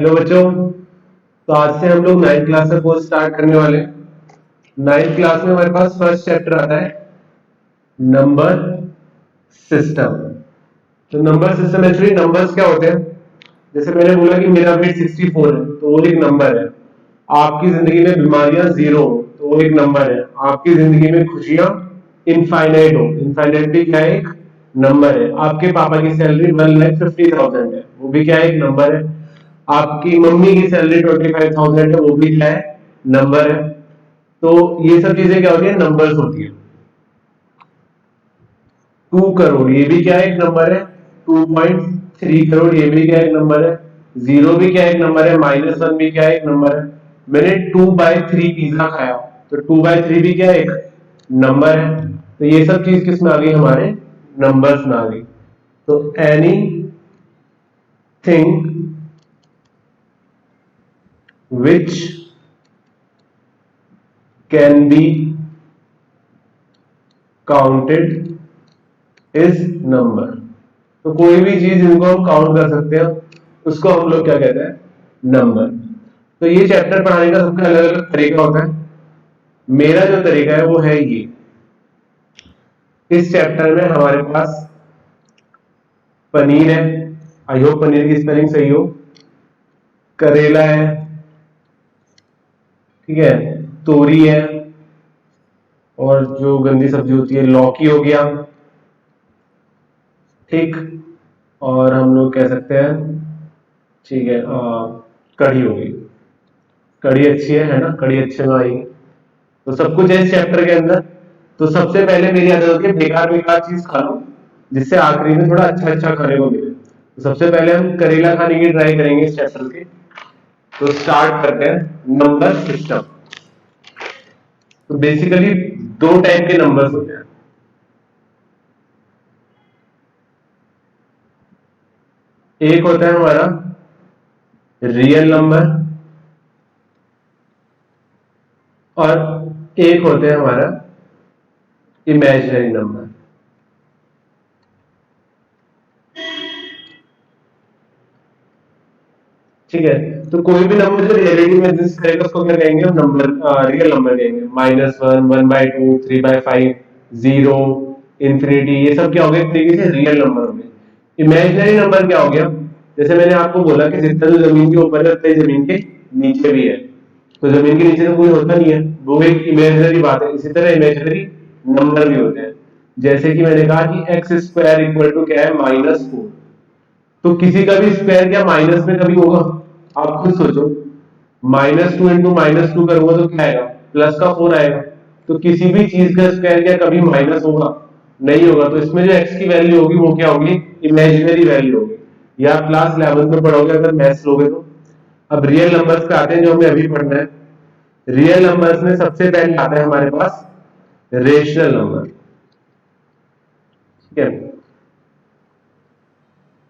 Hello बच्चों, तो आज से हम लोग 9th क्लास का कोर्स स्टार्ट करने वाले हैं। 9th क्लास में हमारे पास फर्स्ट चैप्टर आता है नंबर सिस्टम। तो नंबर सिस्टम एक्चुअली नंबर्स क्या होते हैं, जैसे मैंने बोला कि मेरा वेट 64 है तो वो एक नंबर है। आपकी जिंदगी में बीमारियां 0 हो तो वो एक नंबर है। आपकी जिंदगी में खुशियां इनफाइनाइट हो, इनफाइनाइट क्या है, एक नंबर है। आपके पापा की सैलरी 1,50,000 है, वो भी क्या है, एक नंबर है। आपकी मम्मी की सैलरी 25,000 है, वो भी क्या है, नंबर है। तो ये सब चीजें क्या होती है, नंबर्स होती है। 2 करोड़ ये भी क्या है, एक नंबर है। 2.3 करोड़ ये भी क्या है, एक नंबर है। 0 भी क्या है, एक नंबर है। -1 भी क्या है, एक नंबर है। मैंने 2/3 पिज्जा खाया तो 2/3 भी क्या है, एक नंबर है। तो ये सब चीज किस में आ गई, हमारे नंबर्स में आ गई। तो any thing which can be counted is number. तो कोई भी चीज जिनको हम काउंट कर सकते हैं उसको हम लोग क्या कहते हैं, नंबर। तो ये चैप्टर पढ़ाने का सबका अलग अलग तरीका होता है। मेरा जो तरीका है वो है ये। इस चैप्टर में हमारे पास पनीर है, आई होप पनीर की स्पेलिंग सही हो। करेला है, ठीक है, तोरी है, और जो गंदी सब्जी होती है लौकी हो गया, ठीक। और हम लोग कह सकते हैं, ठीक है, कढ़ी होगी। कढ़ी अच्छी है ना, कढ़ी अच्छे में आएगी। तो सब कुछ है इस चैप्टर के अंदर। तो सबसे पहले मेरी आदत होती है बेकार बेकार चीज खा लो, जिससे आखिरी में थोड़ा अच्छा अच्छा खाने को मिले। तो सबसे पहले हम करेला खाने की ट्राई करेंगे इस चैप्टर के। तो स्टार्ट करते हैं नंबर सिस्टम। तो बेसिकली 2 टाइप के नंबर्स होते हैं। एक होता है हमारा रियल नंबर, और एक होते हैं हमारा इमेजिनरी नंबर। ठीक है, तो कोई भी नंबर जो रियलिटी में एग्जिस्ट करेगा उसको क्या कहेंगे, हम नंबर, रियल नंबर कहेंगे। -1, 1/2, 3/5, 0, इंफिनिटी, ये सब क्या हो गए, एक तरीके से रियल नंबर हो गए। इमेजिनरी नंबर क्या हो गया, जैसे मैंने आपको बोला कि जितना जो जमीन के ऊपर है उतना ही जमीन के नीचे भी है। तो जमीन के नीचे तो कोई होता नहीं है, वो एक इमेजिनरी बात है। इसी तरह इमेजिनरी नंबर भी होते हैं। जैसे कि मैंने कहा कि x² इक्वल टू क्या है, -4। तो किसी का भी स्क्वायर क्या माइनस में कभी होगा, आप खुद सोचो। -2 इंटू -2 करूंगा तो क्या आएगा, +4 आएगा। तो किसी भी चीज का स्क्वायर क्या कभी माइनस होगा, नहीं होगा। तो इसमें जो x की वैल्यू होगी वो क्या होगी, इमेजिनरी वैल्यू होगी। या क्लास 11 में पढ़ोगे अगर मैथ्स लोगे तो। अब रियल नंबर्स पे आते हैं जो हमें अभी पढ़ना है। रियल नंबर्स में सबसे पहले आता है हमारे पास रेशनल नंबर, ठीक है।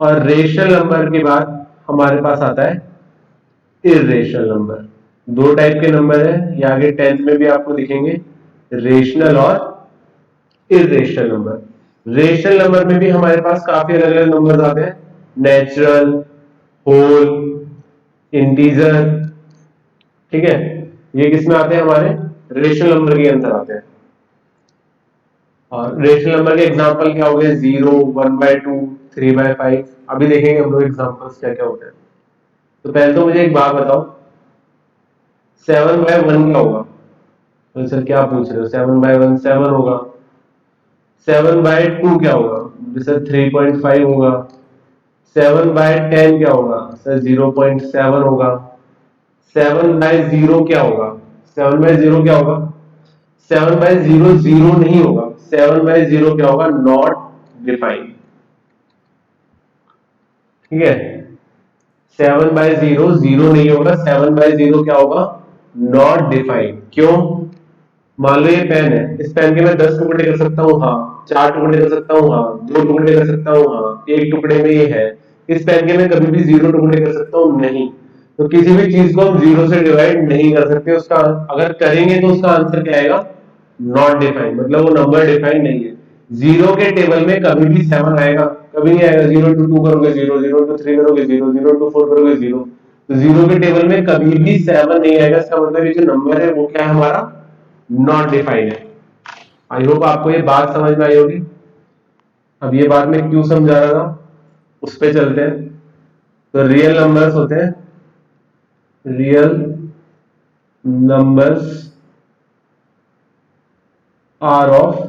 और रेशनल नंबर के बाद हमारे पास आता है इरेशनल नंबर। 2 टाइप के नंबर है, ये आगे 10th में भी आपको दिखेंगे, रेशनल और इरेशनल नंबर। रेशनल नंबर में भी हमारे पास काफी अलग अलग नंबर आते हैं, नेचुरल, होल, इंटीजर, ठीक है। ये किसमें आते हैं, हमारे रेशनल नंबर के अंदर आते हैं। और रेशनल नंबर के एग्जांपल क्या हो गए, 0, 1/2, 3/5। अभी देखेंगे हम लोग एग्जांपल्स क्या क्या होते हैं। तो पहले तो मुझे एक बात बताओ, 7/1 क्या होगा। तो सर क्या पूछ रहे हो, 7/1 7 होगा। 7/2 क्या होगा, सर 3.5 होगा। 7/10 क्या होगा, सर 0.7 होगा। 7/0 क्या होगा, 7/0 क्या होगा, 7/0 जीरो नहीं होगा। 7/0 क्या होगा, नॉट डिफाइंड, ठीक है। 7/0 जीरो नहीं होगा। 7/0 क्या होगा, नॉट डिफाइंड। क्यों, मान लो ये पेन है, इस पेन के मैं 10 टुकड़े कर सकता हूँ, हाँ। 4 टुकड़े कर सकता हूँ, हाँ। 2 टुकड़े कर सकता हूँ, हाँ। एक टुकड़े में ये है। इस पेन के मैं कभी भी 0 टुकड़े कर सकता हूँ, नहीं। तो किसी भी चीज को हम 0 से डिवाइड नहीं कर सकते। उसका अगर करेंगे तो उसका आंसर क्या आएगा, नॉट डिफाइंड, मतलब वो नंबर डिफाइंड नहीं है। 0 के टेबल में कभी भी 7 आएगा, कभी नहीं आएगा। 0 टू 2 करोगे 0, 0 टू 3 करोगे 0, 0 टू 4 करोगे 0। तो जीरो के टेबल में कभी भी 7 नहीं आएगा, इसका मतलब ये जो नंबर है वो क्या है हमारा, नॉट डिफाइंड है। आई होप आपको ये बात समझ में आई होगी। अब ये बात मैं क्यों समझा रहा था उस पे चलते हैं। तो रियल नंबर्स होते हैं, real numbers are of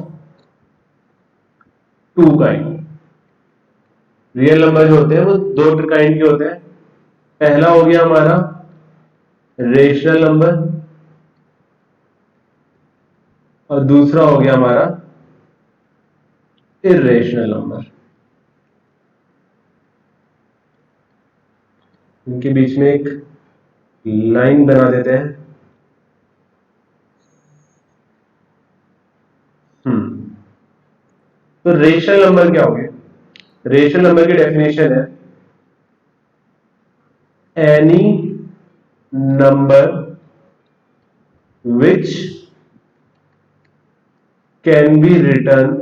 two kind. Real number जो होते हैं वो दो काइंड के होते हैं। पहला हो गया हमारा रेशनल नंबर, और दूसरा हो गया हमारा इरेशनल नंबर। इनके बीच में एक लाइन बना देते हैं। तो रेशनल नंबर क्या हो गया? रेशनल नंबर की डेफिनेशन है any number which can be written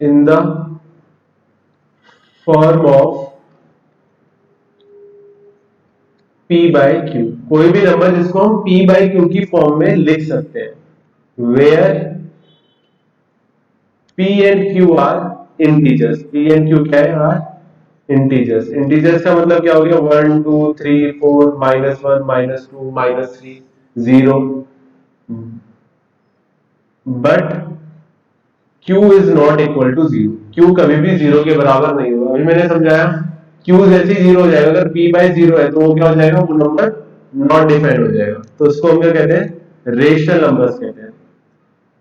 in the form of p by q. कोई भी नंबर जिसको हम p बाई क्यू की फॉर्म में लिख सकते हैं, where p and q are integers. p and q क्या है? Are integers. इंटीजर्स का मतलब क्या हो गया? 1 2 3 4 -1 -2 -3 0। But q is not equal to zero. q कभी भी जीरो के बराबर नहीं होगा। अभी मैंने समझाया q जैसे ही जीरो हो जाएगा, अगर p बाई जीरो है तो वो क्या हो जाएगा? वो नंबर नॉट डिफाइंड हो जाएगा। तो उसको हम क्या कहते हैं? रेशनल नंबर्स कहते हैं।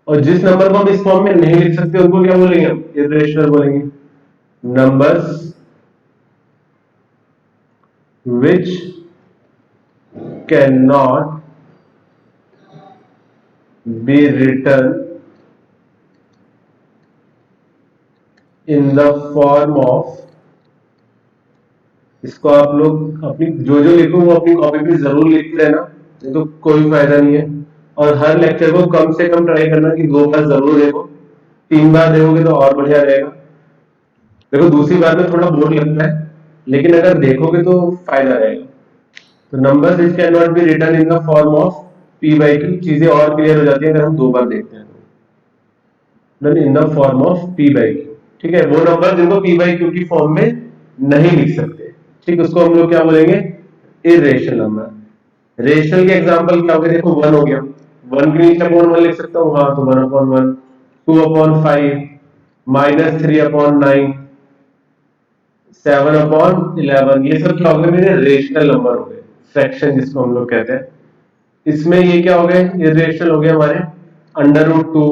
और जिस नंबर को हम इस फॉर्म में नहीं लिख सकते उनको क्या बोलेंगे? हम इरेशनल बोलेंगे। Numbers which can not be return in the form of. इसको आप लोग अपनी जो जो लिखो वो अपनी कॉपी पे जरूर लिख लेना, नहीं तो कोई फायदा नहीं है। और हर लेक्चर को कम से कम ट्राई करना कि 2 बार जरूर देखो। 3 बार देखोगे तो और बढ़िया रहेगा। देखो दूसरी बार में थोड़ा बोर लगता है, लेकिन अगर देखोगे तो फायदा रहेगा। तो numbers which can not be return in the form of P by Q, चीजें और क्लियर हो जाती है अगर हम 2 बार देखते हैं तो। In the form of P by Q, ठीक है? वो नंबर जिनको पी बाई क्यू की फॉर्म में नहीं लिख सकते, ठीक, उसको हम लोग क्या बोलेंगे? Irrational number. रेशनल के एग्जांपल क्या हो गए? देखो 1 हो गया, 1 के नीचे अपॉन 1 लिख सकता हूँ, हाँ, तो 1/1, 2/5, -3/9, 7/11। ये सब क्या हो गए मेरे? रेशनल नंबर हो गए, फ्रैक्शन जिसको हम लोग कहते हैं। इसमें ये क्या हो गए? इरेशनल हो गए हमारे √2,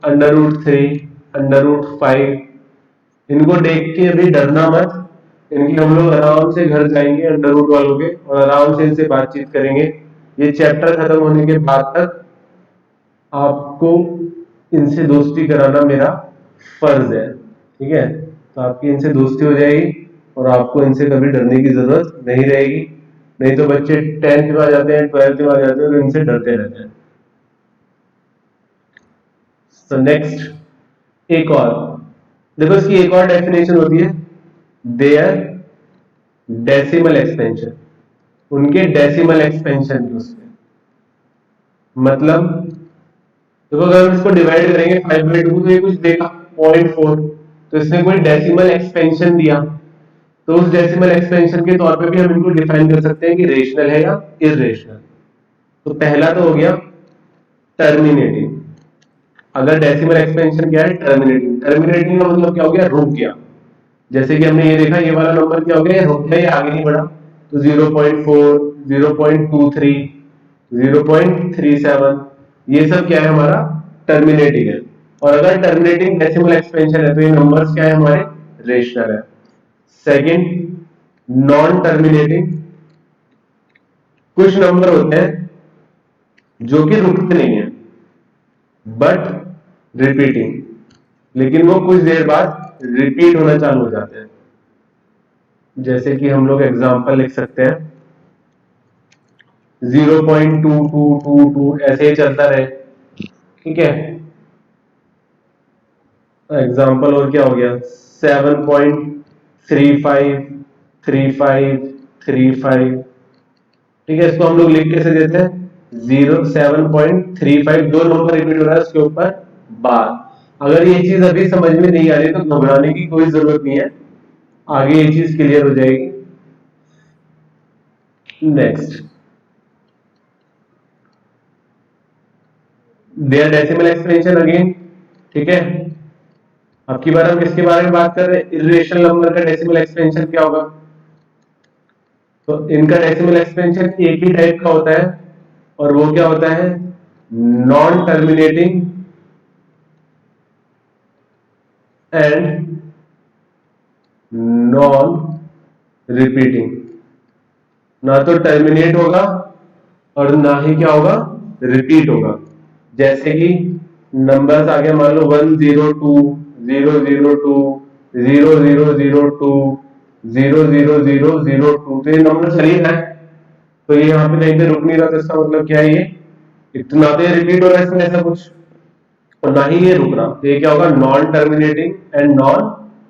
√3, √5। इनको देख के अभी डरना मत, इनकी हम लोग आराम से घर जाएंगे अंडरवुड वालों के और आराम से इनसे बातचीत करेंगे। ये चैप्टर खत्म होने के बाद तक आपको इनसे दोस्ती कराना मेरा फर्ज है, ठीक है? तो आपकी इनसे दोस्ती हो जाएगी और आपको इनसे कभी डरने की जरूरत नहीं रहेगी। नहीं तो बच्चे 10th में आ जाते हैं, 12th में आ जाते हैं और इनसे डरते रहते हैं। तो नेक्स्ट एक और देखो, इसकी एक और डेफिनेशन होती है, देयर डेसिमल एक्सपेंशन। उनके डेसिमल एक्सपेंशन की उसमें मतलब, देखो अगर हम इसको डिवाइड करेंगे 5/2 तो ये कुछ देखा 0.4, तो इसने कोई डेसिमल एक्सपेंशन दिया, तो उस डेसिमल एक्सपेंशन के तौर पे भी हम इनको डिफाइन कर सकते हैं कि रेशनल है या इरेशनल। तो पहला तो हो गया टर्मिनेटिंग। अगर डेसिमल एक्सपेंशन क्या है? टर्मिनेटिंग। टर्मिनेटिंग का मतलब क्या हो गया? रुक गया। जैसे कि हमने ये देखा, ये वाला नंबर क्या हो गया? रुक गया, ये आगे नहीं बढ़ा। तो 0.4, 0.23, 0.37, ये सब क्या है? हमारा टर्मिनेटिंग है। और अगर टर्मिनेटिंग डेसिमल एक्सपेंशन है तो ये नंबर्स क्या है? हमारे रेशनल है। Second, non terminating. कुछ नंबर होते हैं जो कि रुकते नहीं है बट रिपीटिंग, लेकिन वो कुछ देर बाद रिपीट होना चालू हो जाते हैं। जैसे कि हम लोग एग्जांपल लिख सकते हैं 0.2222, ऐसे ही चलता रहे, ठीक है? एग्जांपल और क्या हो गया? 7.5, 353535। ठीक है, इसको हम लोग लिख कैसे देते हैं, 07.35, दो नंबर रिपीट हो रहा है उसके ऊपर बार। अगर ये चीज अभी समझ में नहीं आ रही तो घबराने की कोई जरूरत नहीं है, आगे ये चीज क्लियर हो जाएगी। Next, there decimal expansion again. ठीक है, अब की बार हम किसके बारे में बात कर रहे हैं, इर्रेशनल नंबर का डेसिमल एक्सपेंशन क्या होगा। तो इनका डेसिमल एक्सपेंशन एक ही टाइप का होता है, और वो क्या होता है, non terminating and non repeating. ना तो टर्मिनेट होगा और ना ही क्या होगा, रिपीट होगा। जैसे कि नंबर्स आ गया, मान लो 102 002 0002 00002, तो ये नंबर चल ही रहा है, तो ये यहाँ पे कहीं पे रुक नहीं रहा, तो इसका मतलब क्या है, ये इतना तो ये रिपीट हो रहा है इसमें ऐसा कुछ, और ना ही ये रुक रहा, तो ये क्या होगा, non terminating and non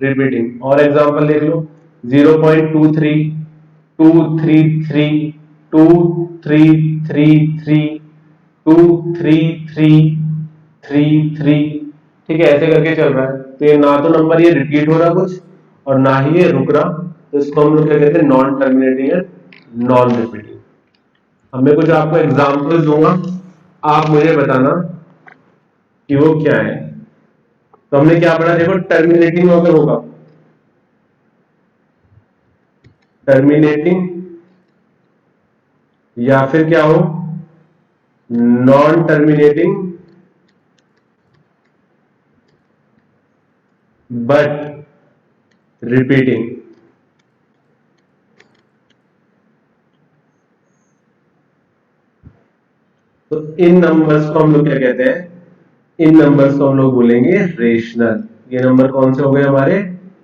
repeating. और एग्जांपल देख लो, 0.23 233 2333 2333। ठीक है, ऐसे करके चल रहा है, तो ये ना तो नंबर ये रिपीट हो रहा कुछ और ना ही ये रुक रहा, तो इसको हम लोग क्या कहते हैं, non terminating and non repeating. अब मैं कुछ आपको एग्जांपल्स दूंगा, आप मुझे बताना कि वो क्या है। तो हमने क्या पढ़ा, देखो टर्मिनेटिंग अगर होगा, टर्मिनेटिंग या फिर क्या हो, नॉन टर्मिनेटिंग बट रिपीटिंग। तो इन नंबर्स को हम लोग क्या कहते हैं, इन नंबर्स को हम लोग बोलेंगे रेशनल। ये नंबर कौन से हो गए हमारे,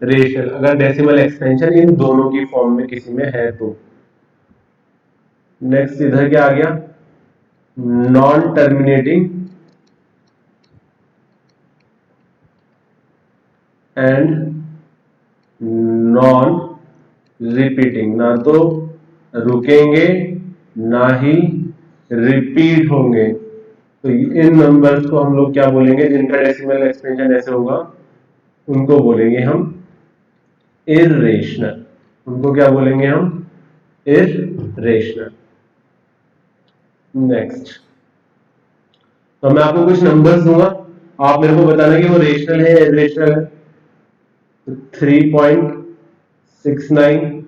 रेशनल, अगर डेसिमल एक्सपेंशन इन दोनों की फॉर्म में किसी में है तो। नेक्स्ट इधर क्या आ गया, non terminating and non repeating, ना तो रुकेंगे ना ही रिपीट होंगे। तो इन नंबर्स को हम लोग क्या बोलेंगे, जिनका डेसिमल एक्सपेंशन ऐसे होगा, उनको बोलेंगे हम इर्रेशनल। उनको क्या बोलेंगे हम, इर्रेशनल। नेक्स्ट, तो मैं आपको कुछ नंबर्स दूंगा, आप मेरे को बताना कि वो रेशनल है या इर्रेशनल है। 3.69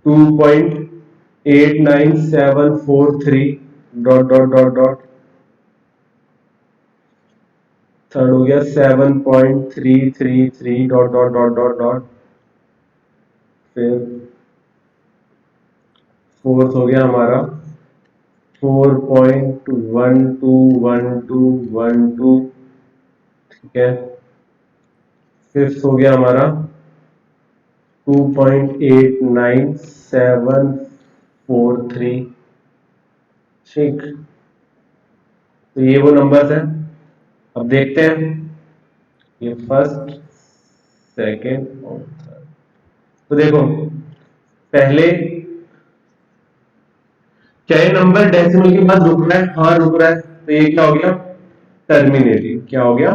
2.89743 dot dot dot dot, third हो गया 7.333 dot dot dot dot dot, फिर फोर्थ हो गया हमारा 4.121212। ठीक है, फिफ्थ हो गया हमारा 2.89743। ठीक, तो ये वो नंबर्स हैं। अब देखते हैं ये फर्स्ट सेकेंड और थर्ड। तो देखो, पहले क्या ये नंबर डेसिमल के बाद रुक रहा है, हाँ रुक रहा है, तो ये क्या हो गया, टर्मिनेटिंग। क्या हो गया,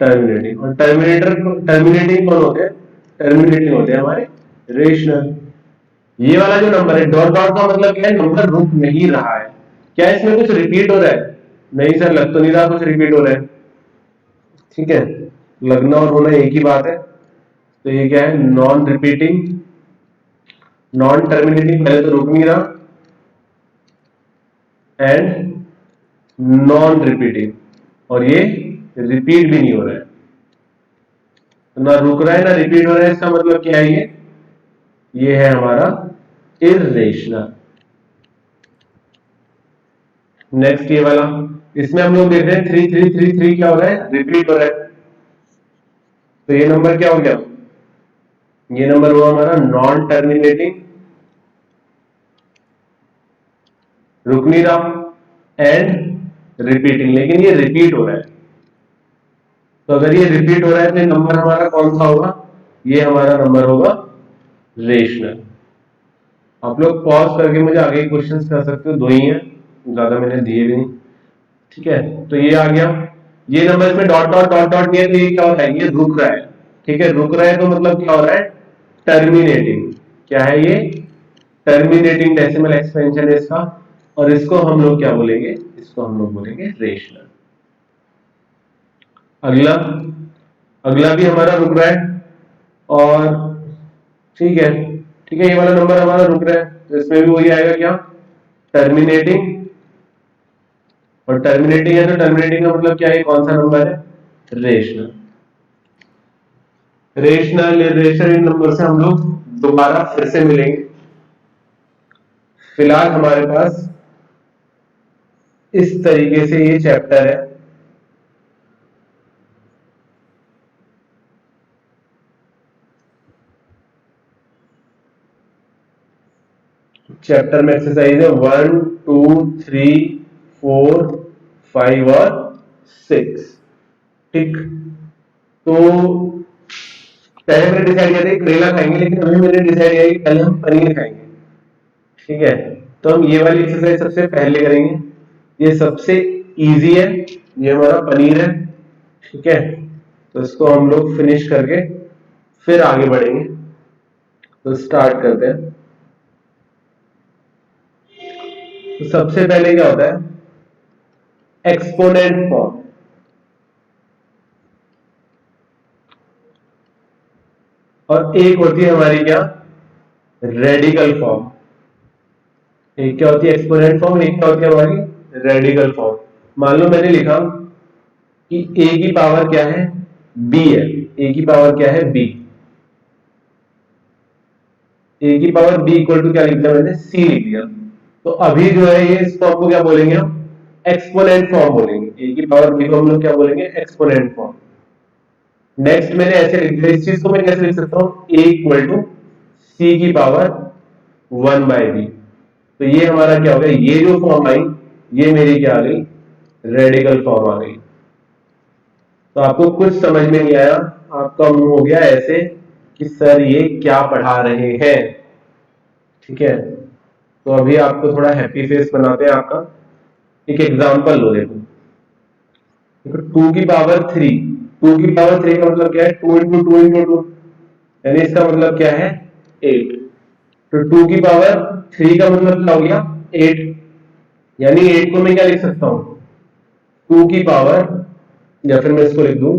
टर्मिनेटिंग। और टर्मिनेटिंग कौन होते हैं, टर्मिनेटिंग होते हैं हमारे रेशनल। ये वाला जो नंबर है डॉट डॉट का मतलब क्या है, नंबर रुक नहीं रहा है। क्या इसमें कुछ रिपीट हो रहा है, नहीं सर लग तो नहीं रहा कुछ रिपीट हो रहा है। ठीक है, लगना और होना एक ही बात है। तो ये क्या है, नॉन रिपीटिंग, नॉन टर्मिनेटिंग, पहले तो रुक नहीं रहा, एंड नॉन रिपीटिंग, और ये रिपीट भी नहीं हो रहा है। तो ना रुक रहा है ना रिपीट हो रहा है, इसका मतलब क्या है, ये है हमारा इर्रेशनल। नेक्स्ट ये वाला, इसमें हम लोग देख रहे हैं 3333 क्या हो रहा है, रिपीट हो रहा है। तो ये नंबर क्या हो गया, ये नंबर हुआ हमारा नॉन टर्मिनेटिंग, रुक नहीं रहा, एंड रिपीटिंग, लेकिन ये रिपीट हो रहा है। तो अगर ये रिपीट हो रहा है तो नंबर हमारा कौन सा होगा, ये हमारा नंबर होगा रेशनल। आप लोग पॉज करके मुझे आगे क्वेश्चंस कर सकते हो, दो ही हैं, ज्यादा मैंने दिए भी नहीं। ठीक है, तो ये आ गया। ये नंबर में डॉट डॉट डॉट डॉट नहीं है, तो ये क्या होता है, ये रुक रहा है। ठीक है, रुक रहा है तो मतलब क्या हो रहा है, टर्मिनेटिंग। क्या है ये, टर्मिनेटिंग डेसिमल एक्सपेंशन है इसका। और इसको हम लोग क्या बोलेंगे, इसको हम लोग बोलेंगे रेशनल। अगला, अगला भी हमारा रुक रहा है, और ठीक है, ठीक है, ये वाला नंबर हमारा रुक रहा है, तो इसमें भी वही आएगा क्या, टर्मिनेटिंग। और टर्मिनेटिंग है तो टर्मिनेटिंग का मतलब क्या है, कौन सा नंबर है, रेशनल। रेशनल इरेशनल नंबर से हम लोग दोबारा फिर से मिलेंगे। फिलहाल हमारे पास इस तरीके से ये चैप्टर है। चैप्टर में एक्सरसाइज है 1 2 3 4 5 और 6। ठीक, तो पहले मैंने डिसाइड किया था कि करेला खाएंगे, लेकिन अभी मैंने डिसाइड किया कि पहले हम पनीर खाएंगे। ठीक है, तो हम ये वाली एक्सरसाइज सबसे पहले करेंगे। ये सबसे इजी है, ये हमारा पनीर है। ठीक है, तो इसको हम लोग फिनिश करके फिर आगे बढ़ेंगे। तो स्टार्ट करते हैं। तो सबसे पहले क्या होता है, एक्सपोनेंट फॉर्म। और एक होती है हमारी क्या, रेडिकल फॉर्म। एक क्या होती है एक्सपोनेंट फॉर्म, एक क्या होती है हमारी रेडिकल फॉर्म। मान लो मैंने लिखा कि a की पावर क्या है, b है। a की पावर क्या है, b। a की पावर b इक्वल टू क्या लिख दिया मैंने, c लिख दिया। तो अभी जो है ये इस फॉर्म को क्या बोलेंगे हम, एक्सपोनेंट फॉर्म बोलेंगे। a की पावर b को हम लोग क्या बोलेंगे, एक्सपोनेंट फॉर्म। नेक्स्ट मैंने ऐसे लिख दिया, इस चीज को मैं कैसे लिख सकता हूँ, a इक्वल टू c की पावर 1/b। तो ये हमारा क्या हो गया, ये जो फॉर्म आई, ये मेरी क्या आ गई, रेडिकल फॉर्म आ गई। तो आपको कुछ समझ में नहीं आया, आपका मुंह हो गया ऐसे कि सर ये क्या पढ़ा रहे हैं। ठीक है, तो अभी आपको थोड़ा हैप्पी फेस बनाते हैं आपका। एक एग्जांपल लो, देखो देखो, 2 की पावर 3। 2 की पावर 3 का मतलब क्या है, 2 इंटू 2 इंटू 2, यानी इसका मतलब क्या है, 8। तो 2 की पावर 3 का मतलब क्या हो गया, 8। यानी 8 को मैं क्या लिख सकता हूं, 2 की पावर, या फिर मैं इसको लिख दूं,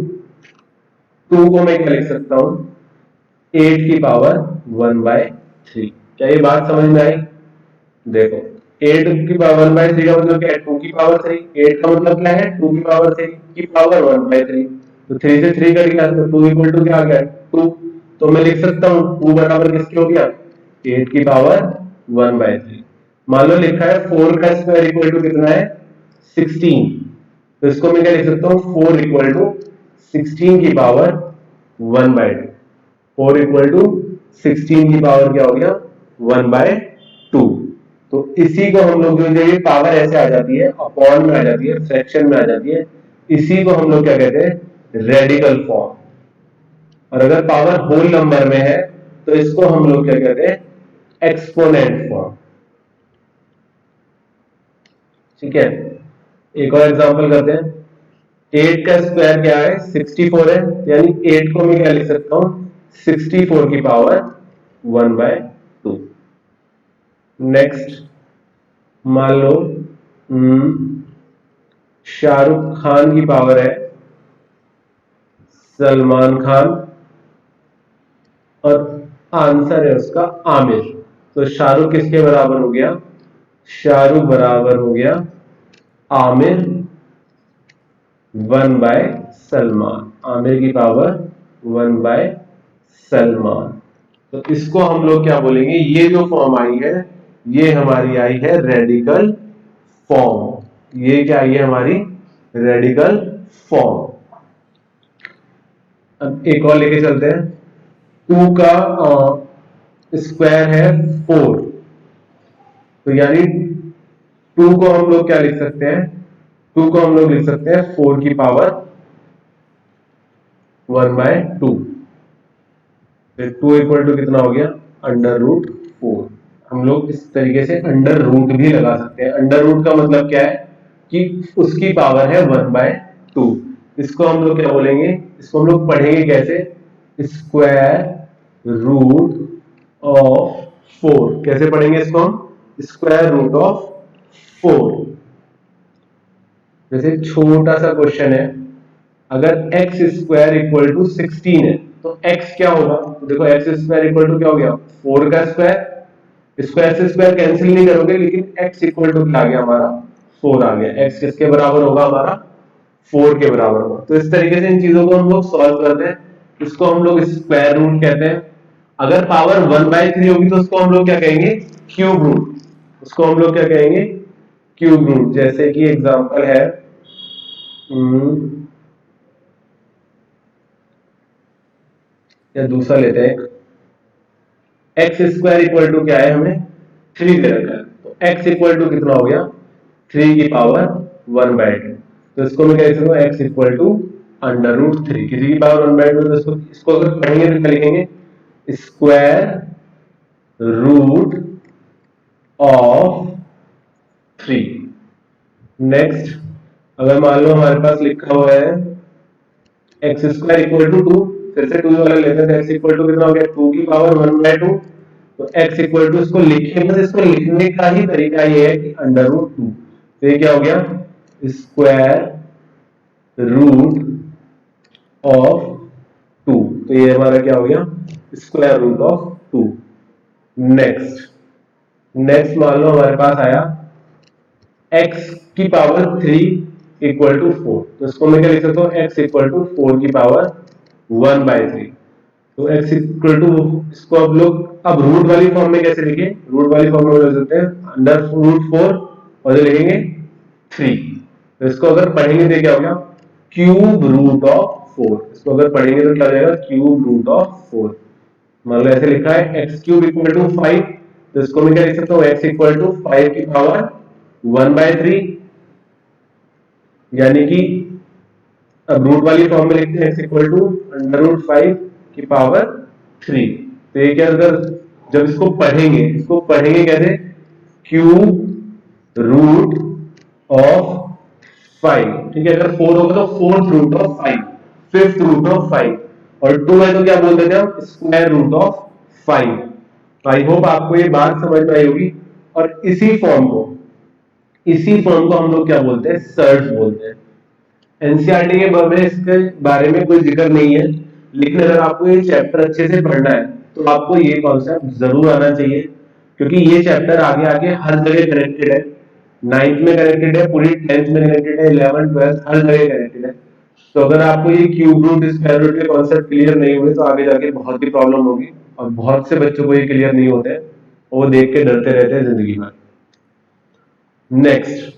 2 को मैं क्या लिख सकता हूं, 8 की पावर 1/3। क्या ये बात समझ में आई, देखो 8 की पावर 1/3 का मतलब क्या है, 2 की पावर 3। 8 का मतलब क्या है, 2 की पावर 3 की पावर 1/3। तो 3 से 3 कट गया, तो 2 इक्वल टू क्या आ गया, 2। तो मैं लिख सकता हूँ 2 बराबर किसके हो गया, 8 की पावर 1/3। मान लो लिखा है 4 का स्क्वायर इक्वल टू कितना है, 16। तो इसको मैं क्या लिख सकता हूँ, 4 इक्वल टू 16 की पावर 1/2। 4 इक्वल टू 16 की पावर क्या हो गया, 1/2। तो इसी को हम लोग, जो ये पावर ऐसे आ जाती है, अपॉन में आ जाती है, फ्रैक्शन में आ जाती है, इसी को हम लोग क्या कहते हैं, रेडिकल फॉर्म। और अगर पावर होल नंबर में है तो इसको हम लोग क्या कहते हैं, एक्सपोनेंट फॉर्म। ठीक है, एक और एग्जांपल करते हैं। 8 का स्क्वायर क्या है, 64 है, यानी 8 को मैं क्या लिख सकता हूं, 64 की पावर 1/2। नेक्स्ट, मान लो शाहरुख खान की पावर है सलमान खान, और आंसर है उसका आमिर। तो शाहरुख किसके बराबर हो गया, शाहरुख बराबर हो गया आमिर 1/सलमान। आमिर की पावर 1/सलमान। तो इसको हम लोग क्या बोलेंगे, ये जो फॉर्म आई है, ये हमारी आई है रेडिकल फॉर्म। ये क्या आई है हमारी, रेडिकल फॉर्म। अब एक और लेके चलते हैं। 2 का स्क्वायर है 4। तो यानी 2 को हम लोग क्या लिख सकते हैं, 2 को हम लोग लिख सकते हैं 4 की पावर 1/2। टू इक्वल टू कितना हो गया, √4। हम लोग इस तरीके से अंडर रूट भी लगा सकते हैं। अंडर रूट का मतलब क्या है कि उसकी पावर है 1/2। इसको हम लोग क्या बोलेंगे, इसको हम लोग पढ़ेंगे कैसे, स्क्वायर रूट ऑफ 4। कैसे पढ़ेंगे इसको हम, स्क्वायर रूट ऑफ 4। जैसे छोटा सा क्वेश्चन है, अगर एक्स स्क्वायर इक्वल टू 16 है तो एक्स क्या होगा, तो देखो एक्स स्क्वायर इक्वल टू क्या हो गया, 4 का स्क्वायर। स्क्वायर से स्क्वायर कैंसिल नहीं करोगे, लेकिन एक्स इक्वल टू क्या आ गया हमारा, 4 आ गया। एक्स किसके बराबर होगा हमारा, 4 के बराबर होगा। तो इस तरीके से इन चीजों को हम लोग सॉल्व करते हैं। इसको हम लोग स्क्वायर रूट कहते हैं। अगर पावर 1/3 होगी तो उसको हम लोग क्या कहेंगे, क्यूब रूट। उसको हम लोग क्या कहेंगे, क्यूब रूट। जैसे कि एग्जांपल है, या दूसरा लेते हैं, एक्स स्क्वायर इक्वल टू क्या है, हमें 3 दे रखा है। तो एक्स इक्वल टू कितना हो गया, 3 की पावर 1/2। तो इसको मैं कह सकता हूँ एक्स इक्वल टू √3। किसी की पावर 1/2, तो इसको अगर पढ़ेंगे तो क्या लिखेंगे, स्क्वायर रूट ऑफ 3। नेक्स्ट, अगर मान लो हमारे पास लिखा हुआ है एक्स स्क्वायर इक्वल टू 2, फिर से 2 वाला लेते हैं, तो एक्स इक्वल टू कितना हो गया, 2 की पावर 1/2। तो एक्स इक्वल टू, इसको लिखे, बस इसको लिखने का ही तरीका ये है कि √2। तो ये क्या हो गया, स्क्वायर रूट ऑफ 2। तो ये हमारा क्या हो गया, square root of 2। Next, next मान लो हमारे पास आया x की पावर 3 इक्वल टू 4। तो इसको मैं क्या लिख सकता हूँ, x इक्वल टू 4 की पावर 1/3। तो x इक्वल टू, इसको अब लोग अब रूट वाली फॉर्म में कैसे लिखे, रूट वाली फॉर्म में लिख सकते हैं √4 और जो लिखेंगे 3। तो इसको अगर पढ़ेंगे तो क्या हो गया, क्यूब रूट ऑफ 4। इसको अगर पढ़ेंगे तो क्या हो जाएगा, क्यूब रूट ऑफ 4। मान लो ऐसे लिखा है x क्यूब इक्वल टू 5। तो इसको मैं क्या लिख सकता हूँ, x इक्वल टू 5 की पावर 1/3। यानी कि अब रूट वाली फॉर्म में लिखते हैं x इक्वल टू √5 की पावर 3। तो ये क्या, अगर जब इसको पढ़ेंगे, इसको पढ़ेंगे कैसे, क्यूब रूट ऑफ 5। ठीक है, अगर 4 होगा तो fourth root of 5, fifth root of 5, और 2 है तो क्या बोल देते हैं हम, स्क्वायर रूट ऑफ 5। तो आई होप आपको ये बात समझ में आई होगी। और इसी फॉर्म को हम लोग क्या बोलते हैं, सर्च बोलते हैं। एनसीईआरटी के में इसके बारे में कोई जिक्र नहीं है, लेकिन अगर आपको ये चैप्टर अच्छे से पढ़ना है तो आपको ये कॉन्सेप्ट जरूर आना चाहिए, क्योंकि ये चैप्टर आगे आगे हर जगह कनेक्टेड है। 9th में कनेक्टेड है, पूरी 10th में कनेक्टेड है, 11th 12th हर जगह कनेक्टेड है। तो अगर आपको ये क्यूब रूट स्क्वायर रूट के कॉन्सेप्ट क्लियर नहीं हुए तो आगे जाके बहुत ही प्रॉब्लम होगी, और बहुत से बच्चों को ये क्लियर नहीं होते हैं, वो देख के डरते रहते हैं जिंदगी में। नेक्स्ट,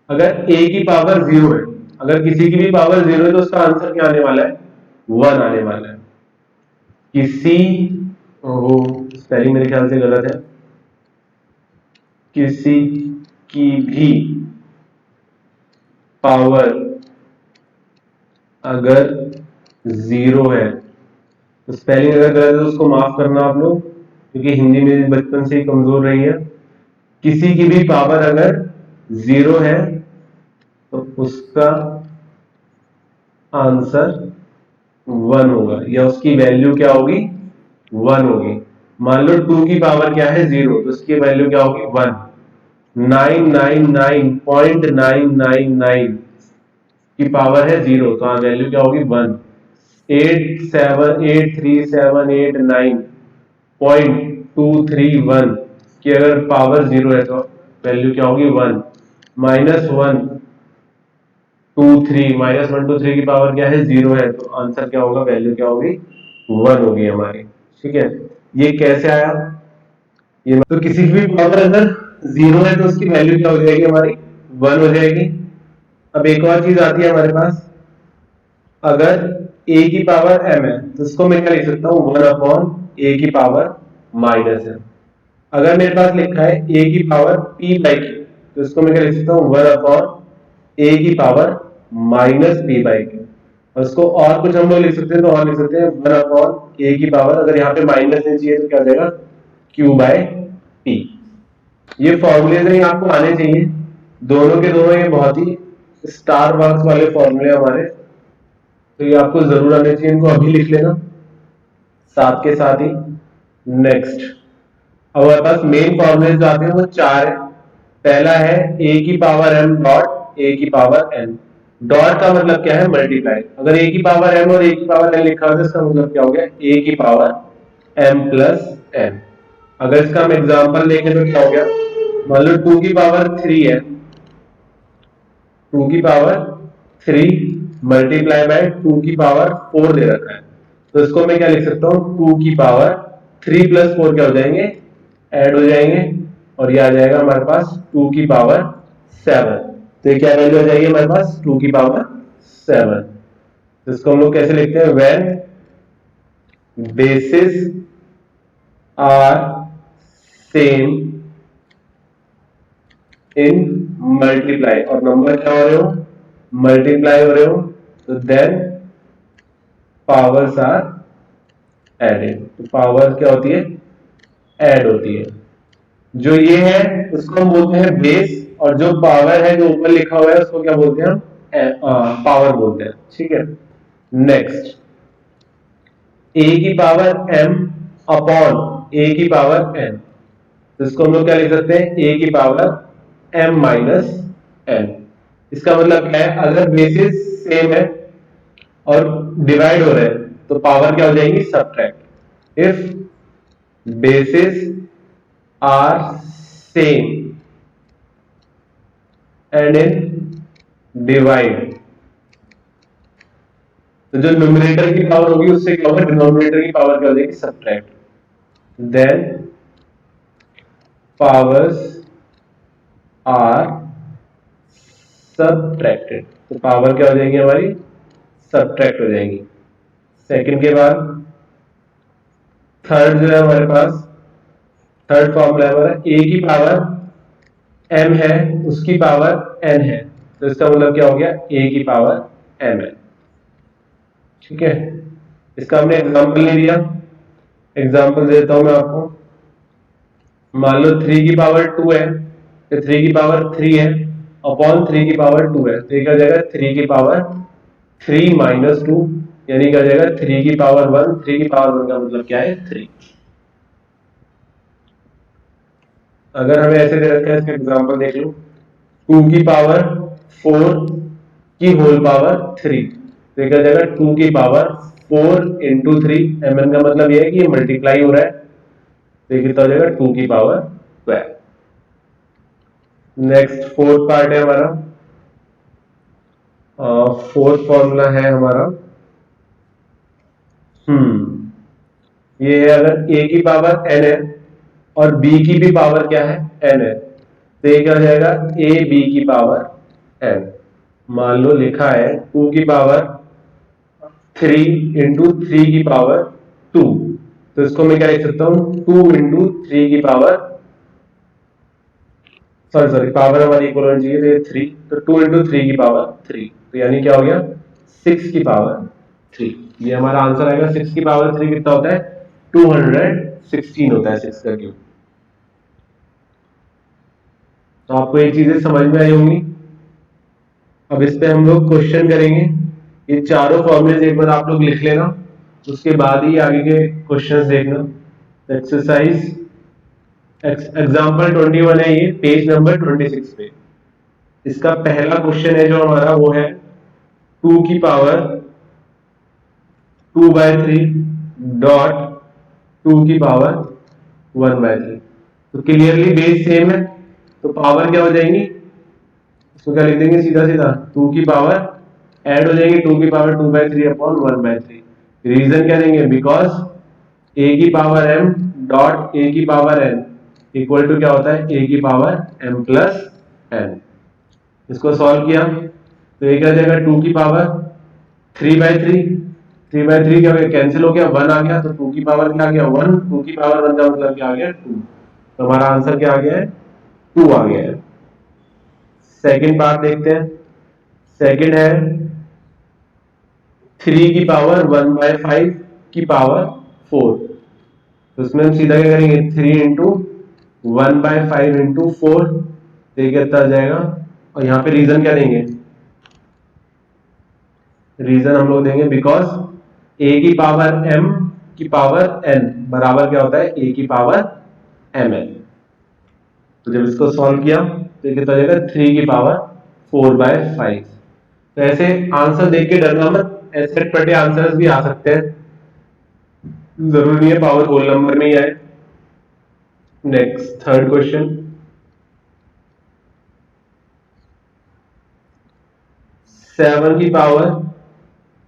अगर a की पावर 0 है, अगर किसी की भी पावर 0 है तो उसका आंसर क्या आने वाला है, 1 आने वाला है। किसी, ओहो स्पेलिंग मेरे ख्याल से गलत है, किसी की भी पावर अगर 0 है, तो स्पेलिंग अगर गलत है तो उसको माफ करना आप लोग, क्योंकि हिंदी मेरी बचपन से ही कमजोर रही है। किसी की भी पावर अगर 0 है तो उसका आंसर 1 होगा, या उसकी वैल्यू क्या होगी, 1 होगी। मान लो 2 की पावर क्या है, 0, तो उसकी वैल्यू क्या होगी, 1। 999.999 की पावर है 0, तो वैल्यू क्या होगी, 1। 8783789.231 की अगर पावर 0 है तो वैल्यू क्या होगी, 1। -1 2 3 की पावर क्या है, 0 है, तो आंसर क्या होगा, वैल्यू क्या होगी, 1 होगी हमारी। ठीक है, ये कैसे आया, ये तो किसी की भी पावर अगर 0 है तो उसकी वैल्यू क्या हो जाएगी हमारी, 1 हो जाएगी। अब एक और चीज आती है हमारे पास, अगर a की पावर m है तो इसको मैं क्या लिख सकता हूँ, 1/a की पावर -m। अगर मेरे पास लिखा है a की पावर p/q, तो इसको मैं क्या लिख सकता हूँ, 1/a की पावर -p/q। उसको और कुछ हम लोग लिख सकते हैं तो और लिख सकते हैं 1 अपॉन ए की पावर, अगर यहाँ पे माइनस नहीं चाहिए तो क्या हो जाएगा क्यू बाय पी। ये फॉर्मूले नहीं आपको आने चाहिए, दोनों के दोनों ये बहुत ही स्टार मार्क्स वाले फॉर्मूले हमारे, तो ये आपको जरूर आने चाहिए, इनको अभी लिख लेना साथ के साथ ही। नेक्स्ट, अब हमारे पास मेन फॉर्मूले जो आते हैं वो चार है। पहला है ए की पावर एम डॉट ए की पावर एन। डॉट का मतलब क्या है, मल्टीप्लाई। अगर ए की पावर एम और ए की पावर एन लिखा हो तो इसका मतलब क्या हो गया, ए की पावर एम प्लस एन। अगर इसका हम एग्जांपल देखें तो क्या हो गया, मान लो 2 की पावर 3 है, 2 की पावर 3 मल्टीप्लाई बाय 2 की पावर 4 दे रखा है, तो इसको मैं क्या लिख सकता हूँ, 2 की पावर 3 प्लस 4 क्या हो जाएंगे, ऐड हो जाएंगे, और ये आ जाएगा हमारे पास 2 की पावर 7। तो ये क्या वैल्यू आ जाएगी हमारे पास, 2 की पावर 7। तो इसको हम लोग कैसे लिखते हैं, when bases are same in multiply, और नंबर क्या हो रहे हो, मल्टीप्लाई हो रहे हो, तो देन पावर्स आर एडेड। तो पावर क्या होती है, ऐड होती है। जो ये है उसको हम बोलते हैं बेस, और जो पावर है जो ऊपर लिखा हुआ है उसको क्या बोलते हैं हम, पावर बोलते हैं। ठीक है। नेक्स्ट, ए की पावर एम अपॉन ए की पावर एन, तो इसको हम लोग क्या लिख सकते हैं, ए की पावर एम माइनस एन। इसका मतलब क्या है, अगर बेसिस सेम है और डिवाइड हो रहे हैं तो पावर क्या हो जाएगी, subtract. If bases are same and in divide, तो जो न्यूमरेटर की पावर होगी उससे क्या होगा, डिनोमिनेटर की पावर क्या हो जाएगी, subtract. Then powers are subtracted, तो पावर क्या हो जाएगी हमारी, सब्ट्रैक्ट हो जाएंगी। सेकंड के बाद थर्ड जो है हमारे पास, थर्ड फॉर्मूला है हमारा, ए की पावर एम है उसकी पावर एन है, तो इसका मतलब क्या हो गया, ए की पावर एम एन। ठीक है। इसका हमने एग्जांपल नहीं दिया, एग्जांपल देता हूं मैं आपको। मान लो 3 की पावर 2 है, तो 3 की पावर 3 है अपॉन 3 की पावर 2 है, तो ये क्या हो जाएगा, 3 की पावर 3 माइनस 2, यानी क्या हो जाएगा 3 की पावर 1। 3 की पावर 1 का मतलब क्या है, 3। अगर हमें ऐसे दे रखा है, इसका एग्जांपल देख लो, 2 की पावर 4 की होल पावर 3, तो ये क्या हो जाएगा 2 की पावर 4 इंटू 3। एम एन का मतलब ये है कि ये मल्टीप्लाई हो रहा है, तो ये कितना हो जाएगा 2 की पावर 12। नेक्स्ट फोर्थ पार्ट है हमारा, फोर्थ फॉर्मूला है हमारा, ये है, अगर a की पावर n है और b की भी पावर क्या है, n है, तो ये क्या हो जाएगा, a b की पावर n। मान लो लिखा है 2 की पावर 3 इंटू 3 की पावर 2, तो इसको मैं क्या लिख सकता हूँ, 2 इंटू 3 की पावर, सॉरी सॉरी, पावर हमारी इक्वल होनी चाहिए, तो ये 3, तो 2 इंटू 3 की पावर 3, तो यानी क्या हो गया 6 की पावर 3। ये हमारा आंसर आएगा। 6 की पावर 3 कितना होता है, 216 होता है 6 का क्यूब। तो आपको ये चीजें समझ में आई होंगी। अब इस पे हम लोग क्वेश्चन करेंगे, ये चारों फॉर्मूले एक बार आप लोग लिख लेना, उसके बाद ही आगे के क्वेश्चंस देखना। एक्सरसाइज एग्जाम्पल 21 है, ये पेज नंबर 26 पे। इसका पहला क्वेश्चन है जो हमारा, वो है 2 की पावर 2/3 डॉट 2 की पावर 1/3। तो क्लियरली बेस सेम है, तो पावर क्या हो जाएंगी, इसको क्या लिख देंगे, सीधा सीधा 2 की पावर ऐड हो जाएंगे, 2 की पावर 2/3 अपॉन 1/3। रीजन क्या देंगे, बिकॉज a की पावर m डॉट a की पावर n इक्वल टू क्या होता है, a की पावर m प्लस n। इसको सॉल्व किया तो ये क्या हो जाएगा, 2 की पावर 3/3, 3/3 क्या हो गया, कैंसिल हो गया, 1 आ गया, तो 2 की पावर क्या आ गया, 1। 2 की पावर 1 का मतलब क्या आ गया, 2। तो हमारा आंसर क्या आ गया है, 2 आ गया है। सेकंड पार्ट देखते हैं। सेकंड है 3 की पावर 1/5 की पावर 4। तो इसमें हम सीधा क्या करेंगे, 3 इंटू 1/5 इंटू 4, तो ये कितना आ जाएगा। और यहाँ पे रीजन क्या देंगे, रीजन हम लोग देंगे बिकॉज ए की पावर m की पावर n बराबर क्या होता है, a की पावर mn। तो जब इसको सॉल्व किया तो ये कितना हो जाएगा, 3 की पावर 4/5। तो ऐसे आंसर देख के डरना मत, ऐसे पटे आंसर्स भी आ सकते हैं, जरूरी नहीं है पावर होल नंबर में ही आए। नेक्स्ट थर्ड क्वेश्चन, 7 की पावर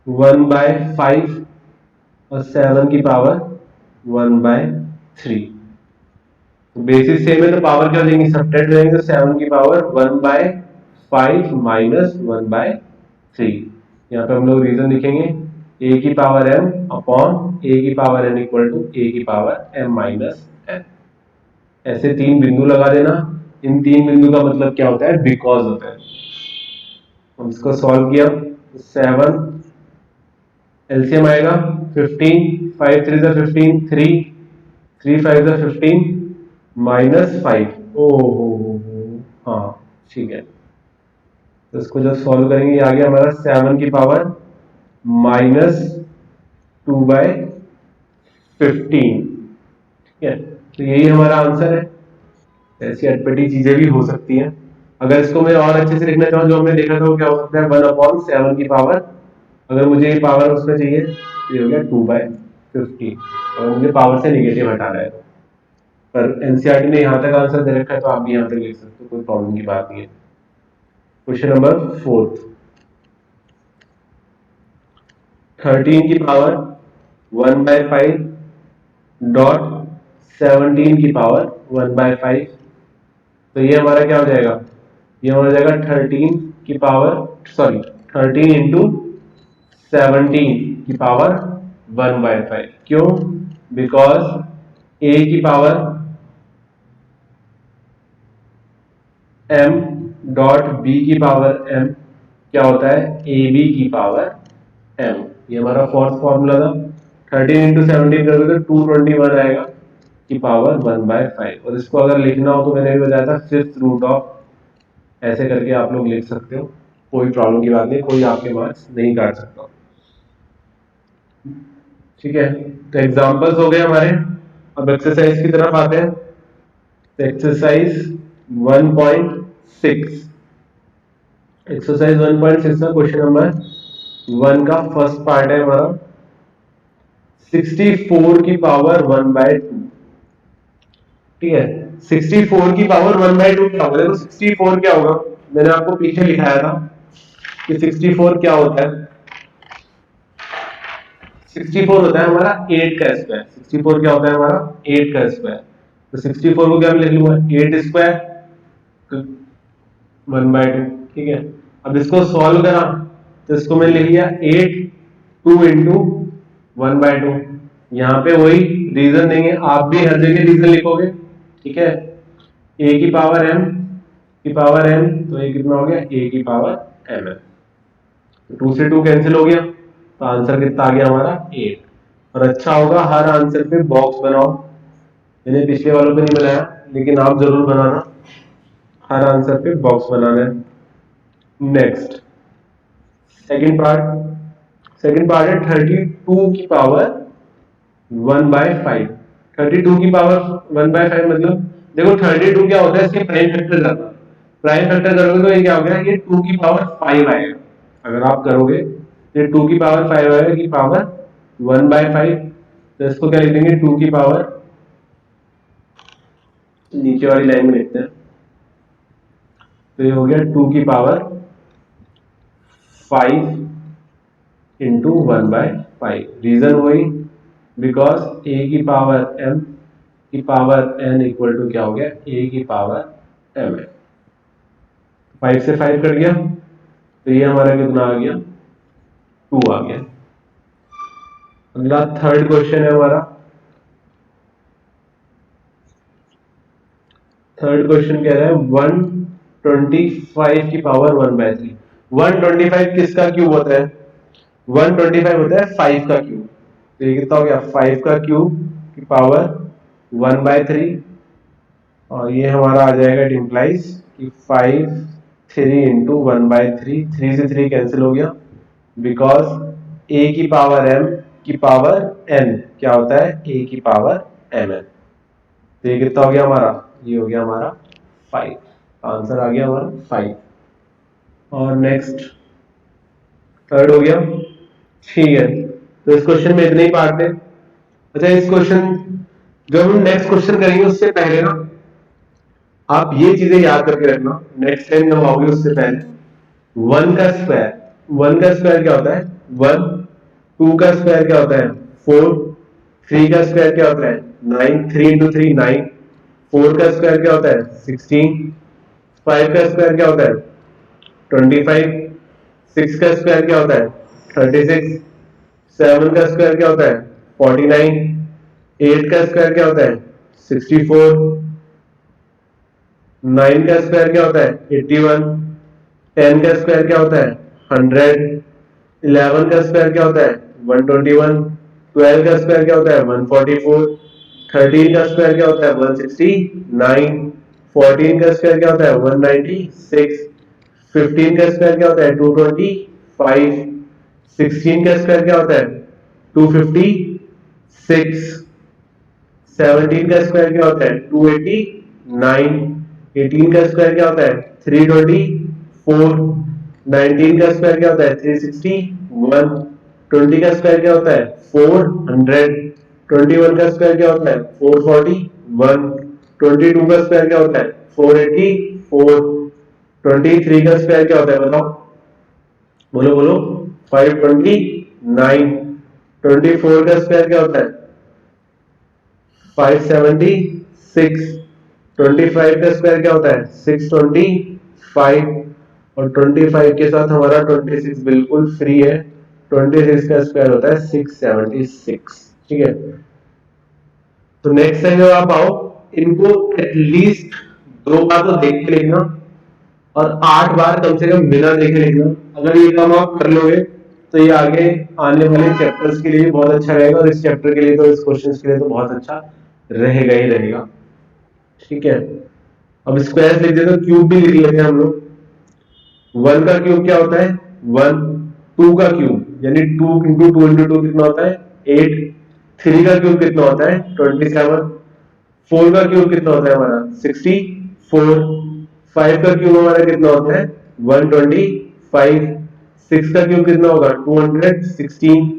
1/5 और 7 की पावर 1/3। तो बेसिस सेम है तो पावर क्या हो जाएंगी, सब्ट्रैक्ट करेंगे तो 7 की पावर 1/5 माइनस 1/3। यहाँ पे हम लोग रीजन लिखेंगे, a की पावर m अपॉन a की power n equal to a की पावर m माइनस n। ऐसे तीन बिंदु लगा देना, इन तीन बिंदु का मतलब क्या होता है, बिकॉज होता है। हम इसको सॉल्व किया, 7 एलसीएम आएगा 15, 5 3 जा 15, 3 3 5 जा 15 माइनस 5। ओ हो, हाँ ठीक है। तो इसको जब सॉल्व करेंगे, ये आ गया हमारा 7 की पावर माइनस 2/15। ठीक है, तो यही हमारा आंसर है। ऐसी अटपटी चीजें भी हो सकती हैं। अगर इसको मैं और अच्छे से लिखना चाहूँ, जो हमने देखा था वो क्या हो सकता है, 1/7 की पावर, अगर मुझे ये पावर उसमें चाहिए तो ये हो गया 2/15, अगर मुझे पावर से निगेटिव हटाना है तो। पर एनसीईआरटी ने यहाँ तक आंसर दे रखा है तो आप भी यहाँ तक लिख सकते हो, कोई प्रॉब्लम की बात नहीं है। क्वेश्चन नंबर 4, 13 की पावर 1/5 डॉट 17 की पावर 1/5। तो ये हमारा क्या हो जाएगा, ये हो जाएगा 13 की पावर, सॉरी 13 इंटू 17 की पावर 1/5। क्यों, बिकॉज a की पावर m डॉट b की पावर m क्या होता है, ab की पावर m। ये हमारा फोर्थ फॉर्मूला था। 13 इंटू 17 करोगे तो 221 आएगा की पावर 1/5। और इसको अगर लिखना हो तो मैंने भी बताया था, फिफ्थ रूट ऑफ, ऐसे करके आप लोग लिख सकते हो, कोई प्रॉब्लम की बात नहीं, कोई आपके मार्क्स नहीं काट सकता। ठीक है, तो एग्जांपल्स हो गए हमारे। अब एक्सरसाइज की तरफ आते हैं। तो एक्सरसाइज 1.6, एक्सरसाइज 1.6 का क्वेश्चन नंबर 1 का फर्स्ट पार्ट है हमारा, 64 की पावर 1/2। ठीक है, 64 की पावर 1/2 क्या होगा, देखो 64 क्या होगा, मैंने आपको पीछे लिखाया था कि 64 क्या होता है। 64 होता है हमारा 8 का स्क्वायर। 64 क्या होता है हमारा, 8 का स्क्वायर। तो 64 को क्या मैं लिख लूंगा, 8 स्क्वायर 1/2। ठीक है, अब इसको सॉल्व करा तो इसको मैं लिख लिया 8 2 इंटू 1/2। यहाँ पे वही रीजन देंगे, आप भी हर जगह रीजन लिखोगे। ठीक है, a की पावर m की पावर n, तो ये कितना हो गया, a की पावर m है। तो 2 से 2 कैंसिल हो गया, तो आंसर कितना आ गया हमारा 8। और अच्छा होगा हर आंसर पे बॉक्स बनाओ, मैंने पिछले वालों पे नहीं बनाया लेकिन आप जरूर बनाना, हर आंसर पे बॉक्स बनाना है। Next second part, second part है 32 की पावर 1/5। 32 की पावर 1/5 मतलब, देखो 32 क्या होता है, इसके प्राइम फैक्टर करना, प्राइम फैक्टर करोगे तो ये क्या हो गया, ये 2 की पावर 5 आएगा। अगर आप करोगे तो ये 2 की पावर 5 आएगा की पावर 1/5। तो इसको क्या लिख देंगे, 2 की पावर, नीचे वाली लाइन में लिखते हैं, तो ये हो गया 2 की पावर 5 इंटू 1/5। रीजन वही, बिकॉज a की पावर m की पावर n इक्वल टू क्या हो गया, a की पावर m है। 5 से 5 कट गया तो ये हमारा कितना आ गया, 2 आ गया। अगला थर्ड क्वेश्चन है हमारा, थर्ड क्वेश्चन कह रहा है 125 की पावर 1/3। 125 किसका क्यूब होता है, 125 होता है 5 का क्यूब, तो ये कितना हो गया 5 का क्यूब की पावर 1/3, और ये हमारा आ जाएगा, इट इम्प्लाइज कि 5 3 इंटू 1/3, 3 से 3 कैंसिल हो गया, बिकॉज ए की पावर m की पावर n क्या होता है, a की पावर mn। तो ये कितना हो गया हमारा, ये हो गया हमारा 5, आंसर आ गया हमारा 5। और नेक्स्ट थर्ड हो गया, ठीक है। तो इस क्वेश्चन में इतने ही पार्ट थे। अच्छा, इस क्वेश्चन जब हम नेक्स्ट क्वेश्चन करेंगे उससे पहले ना आप ये चीजें याद करके रखना, नेक्स्ट टाइम जब आओगे उससे पहले। वन का स्क्वायर, वन का स्क्वायर क्या होता है 1, टू का स्क्वायर क्या होता है 4, थ्री का स्क्वायर क्या होता है 9, 3 इंटू 3 9, फोर का स्क्वायर क्या होता है 16, फाइव का स्क्वायर क्या होता है 25, सिक्स का स्क्वायर क्या होता है 36, सेवन का स्क्वायर क्या होता है 49, एट का स्क्वायर क्या होता है 64, नाइन का स्क्वायर क्या होता है 81, टेन का स्क्वायर क्या होता है 100, इलेवन का स्क्वायर क्या होता है 121, ट्वेल्व का स्क्वायर क्या होता है 144, थर्टीन का स्क्वायर क्या होता है 169, फोर्टीन का स्क्वायर क्या होता है 196, फिफ्टीन का स्क्वायर क्या होता है 225, सिक्सटीन का स्क्वायर क्या होता है 256, सेवनटीन का स्क्वायर क्या होता है 289, एटीन का स्क्वायर क्या होता है 324, नाइनटीन का स्क्वायर क्या होता है 361, ट्वेंटी का स्क्वायर क्या होता है 400, 21 का स्क्वायर क्या होता है 441, 22 का स्क्वायर क्या होता है 484, 23 का स्क्वायर क्या होता है बताओ, बोलो बोलो 529, 24 का स्क्वायर क्या होता है 576, 25 का स्क्वायर क्या होता है 625, और 25 के साथ हमारा 26 बिल्कुल फ्री है, 26 का स्क्वायर होता है 676। ठीक है, तो नेक्स्ट टाइम जब आप आओ इनको एटलीस्ट 2 बार तो देख के लिखना, और 8 बार कम से कम बिना देखे लिखना। अगर ये काम आप कर लोगे तो ये आगे आने वाले चैप्टर्स के लिए भी बहुत अच्छा रहेगा, और इस चैप्टर के लिए तो, इस क्वेश्चन के लिए तो बहुत अच्छा रहेगा ही रहेगा। ठीक है, अब स्क्वायर लिख देते, क्यूब भी लिख लेते हैं हम लोग। 1 का क्यूब क्या होता है 1, 2 का क्यूब यानी 2 इंटू 2 इंटू 2 कितना होता है 8, 3 का क्यूब कितना होता है 27, 4 का क्यूब कितना होता है हमारा 64, 5 का क्यूब हमारा कितना होता है 125, 6 का क्यूब कितना होगा 216,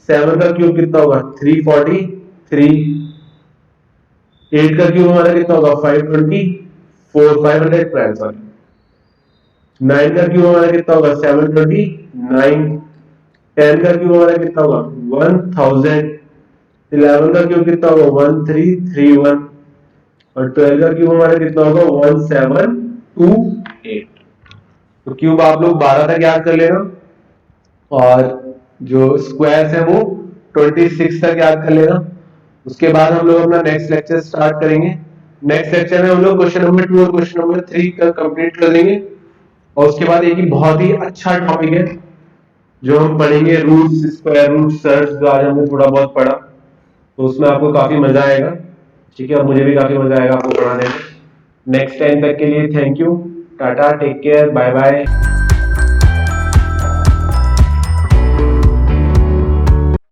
7 का क्यूब कितना होगा 343, 8 का क्यूब हमारा कितना होगा 524, 512 सॉरी, 9 का क्यूब हमारा कितना होगा 729, 10 का क्यूब हमारा कितना होगा 1000, 11 का क्यूब कितना होगा 1331, और 12 का क्यूब हमारा कितना होगा 1728। तो क्यूब आप लोग 12 तक याद कर लेना, और जो स्क्वायर्स है वो 26 तक याद कर लेना। उसके बाद हम लोग अपना नेक्स्ट लेक्चर स्टार्ट करेंगे। नेक्स्ट लेक्चर में हम लोग क्वेश्चन नंबर 2 और क्वेश्चन नंबर 3 का कंप्लीट कर देंगे, और उसके बाद एक ही बहुत ही अच्छा टॉपिक है जो हम पढ़ेंगे, रूट्स, स्क्वायर रूट्स, सर्च, जो आज हमने थोड़ा बहुत पढ़ा, तो उसमें आपको काफी मजा आएगा। ठीक है, और मुझे भी काफी मजा आएगा आपको पढ़ाने में। नेक्स्ट टाइम तक के लिए thank you, tata, take care, bye bye.